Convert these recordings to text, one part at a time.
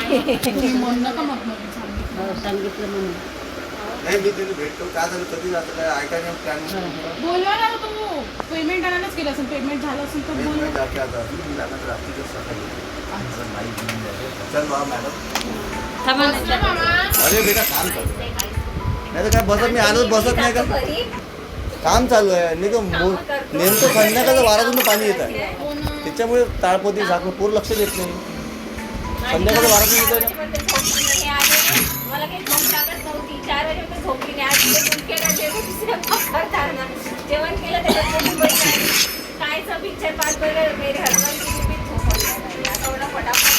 तुम्ही म्हणू नका मग सांगितलं म्हणून नाही मी तिथे भेटतो काय झालं कधी जातं काय ऐकायला प्लॅन बोलवा ना तू पेमेंट आणायलाच केलं असेल पेमेंट झालं असेल तर बोल जाते आता रात्रीच सकाळी चल बा मॅडम अरे बेटा काम करतो नाही तर काय बसत मी आलोच बसत नाही का काम चालू आहे नाही तर नेमकं संध्याकाळचं वारातून पाणी येत आहे त्याच्यामुळे ताळपोती झाकून पूर्ण लक्ष देत नाही संध्याकाळचं वारातून येत आहे ना मला काही झोप लागत नव्हती 4 वाजेपर्यंत झोपली नाही आज केलं जेवण केलं त्याच्यात कायचं पिक्चर पाच बघा मेरे हरमन की मी झोप आता एवढा फटाफट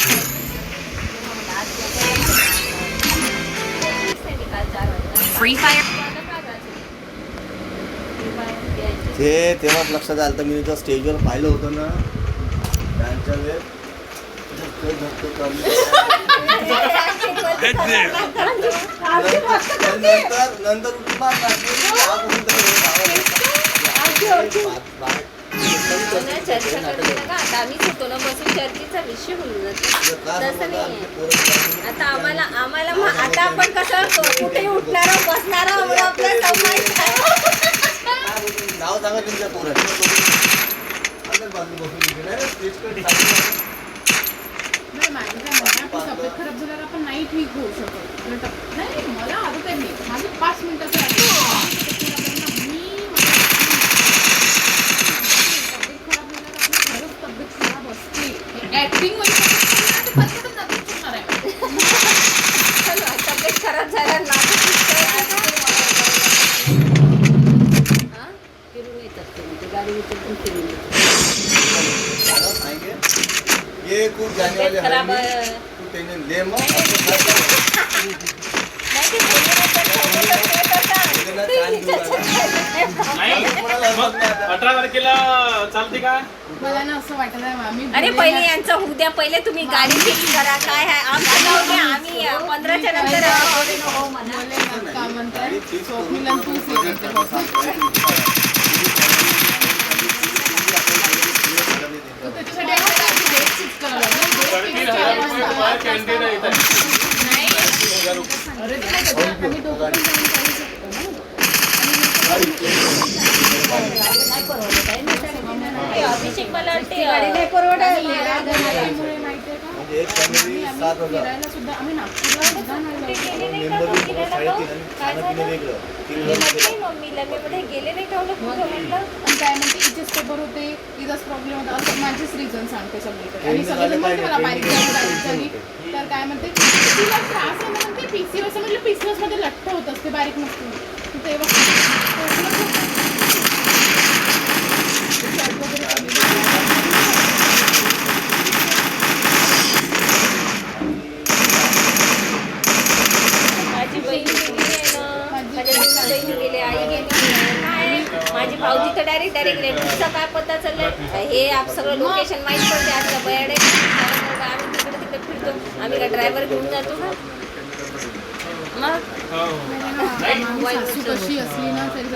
निकाल 4 वाजता फ्री फायर ते तेव्हाच लक्षात आलं तर मी जेव्हा स्टेजवर पाहिलं होतं ना त्यांच्या वेळेस नंतर चर्चा करते ना आता आम्हीच होतो ना बसून चर्चेचा विषय होऊन जातो तसं नाही आता आम्हाला आता आपण कसं कुठे उठणार बसणार आपलं नाव सांगा तुमच्या पोराचं तब्येत खराब झाल्यावर आपण नाही ठीक होऊ शकत नाही मला आदत आहे मी माझे 5 मिनिटाचं तब्येत खराब असते ऍक्टिंग तब्येत खराब झाल्या फिरून येतात गाडी विचारून फिरून ये कुछ जाने वाले खराब तू टेंशन ले मत मला ना असं वाटलं आम्ही अरे पहिले यांचं होऊ द्या पहिले तुम्ही गाडी फिक्स करा काय आहे आमचं जाऊ द्या आम्ही 15च्या नंतर काय म्हणताय स्वप्नीला तूच येते त्याच्यासाठी डेट फिक्स करावं अभिषेक मला वाटते गाडी नाही परवडायला फिरायला सुद्धा आम्ही नागपूरला सुद्धा मम्मीला मी मध्ये गेले नाही का म्हटलं काय म्हणते इथेच पेपर होते इथंच प्रॉब्लेम होता असं माझेच रिझन सांगते सगळीकडे आणि सगळेजण म्हणते मला बाईक झाली तर काय म्हणते तिला त्रास आहे म्हणून ते पीसीओएस म्हटलं पीसीओएस मध्ये लठ्ठ होत असते बारीक नसते तेव्हा माझी बहीण गेली आई गेली काय माझी भाऊजी तर डायरेक्ट तुमचा काय पत्ता चाललाय हे आप सगळं लोकेशन माहीत पडते आजच्या बयाडे आम्ही तिकडे फिरतो आम्ही का ड्रायव्हर घेऊन जातो का मग सासू कशी असली ना तरी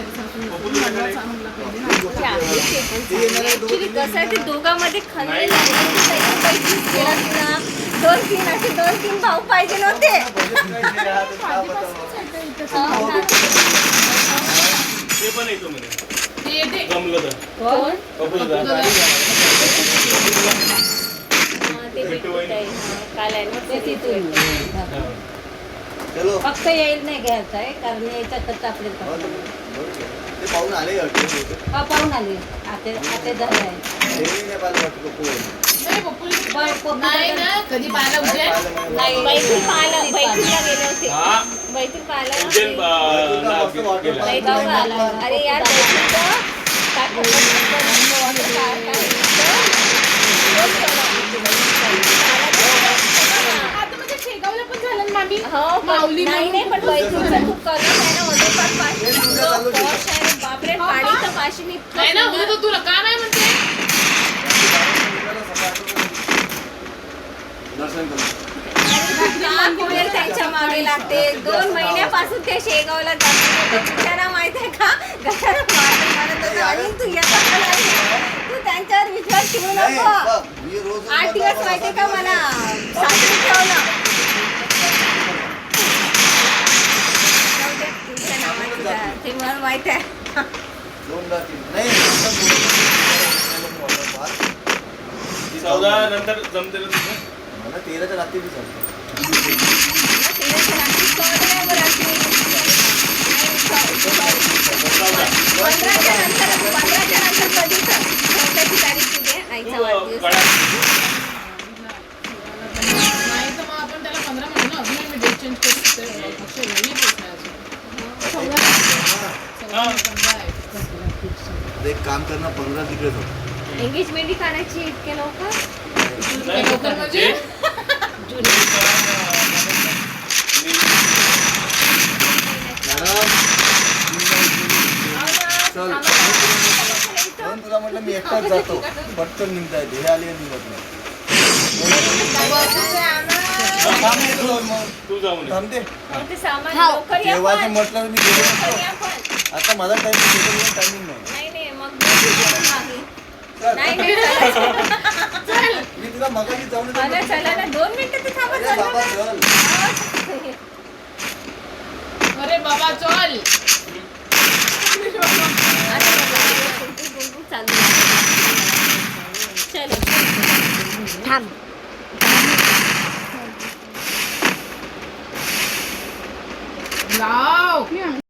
ऍक्च्युली कसं आहे ते दोघांमध्ये खंड दोन तीन भाऊ पाहिजे नव्हते फक्त येईल नाही घ्यायचं आहे कारण यायचा खर्च आपल्याला पाहून आले पाहून आले आता झालं आहे कधी पाहिलं नाही बैतूल पाहायला बैतूलला गेले होते बैतूल पाहायला अरे यार शेगावला पण झालं मामी माऊली नाही पण बैतूलचा खूप कलर आहे ना वॉटरपार्क बापरे पाणी तर पाशी नाही ना तुला का नाही म्हणते त्यांच्या मागे लागते 2 महिन्यापासून ते शेगावला जाते बिचारा माहित आहे का गटारा मारत होता आणि तू त्यांच्यावर विश्वास ठेवू नको 8 दिवस माहितीये का मला सासरी ठेवलं माहिती आहे. 2दा 3 नाही नंतर बोलतो. चौदा नंतर जमते ना तुझं? मला 13च्या रात्री बी चालतं. तेराच्या रात्री कळलं नाही बरं रात्री. नाही, चौदा. 15च्या नंतर कधीच 14ची तारीख दिली आहे. आईचा वाढदिवस. नाही तर मग आपण त्याला 15 म्हणू ना. अजून मी डेट चेंज करू शकते. अक्षय वेगळी पोचणार अजून. 14 हा. 15 आहे. आता एक काम करणं 15 तिकडेच होतं. एंगेजमेंट काढायची इतके लवकर. नाही, लवकर म्हणजे? जुनी. चल म्हणून तुला म्हटलं मी एकटाच जातो. पटकन निघता येते. हे आले निघत नाही. थांबते तू मग. तू जाऊन ये. थांबते. ते सामान लवकर या जेव्हाचं पण. म्हटलं मी गेलो लवकर नसतो. या पण. आता माझा टायमिंग नाही. नाही मग बोलू करून मागे. चल. नाही चला. मी तुला मगाशी जाऊन येतो. चला चला ना 2 मिनिटं तर थांबा. अरे चला बाबा ना. चल. अरे बाबा चल. आता बघा, गुंगू चालू आहे. चलो थांब. लाव.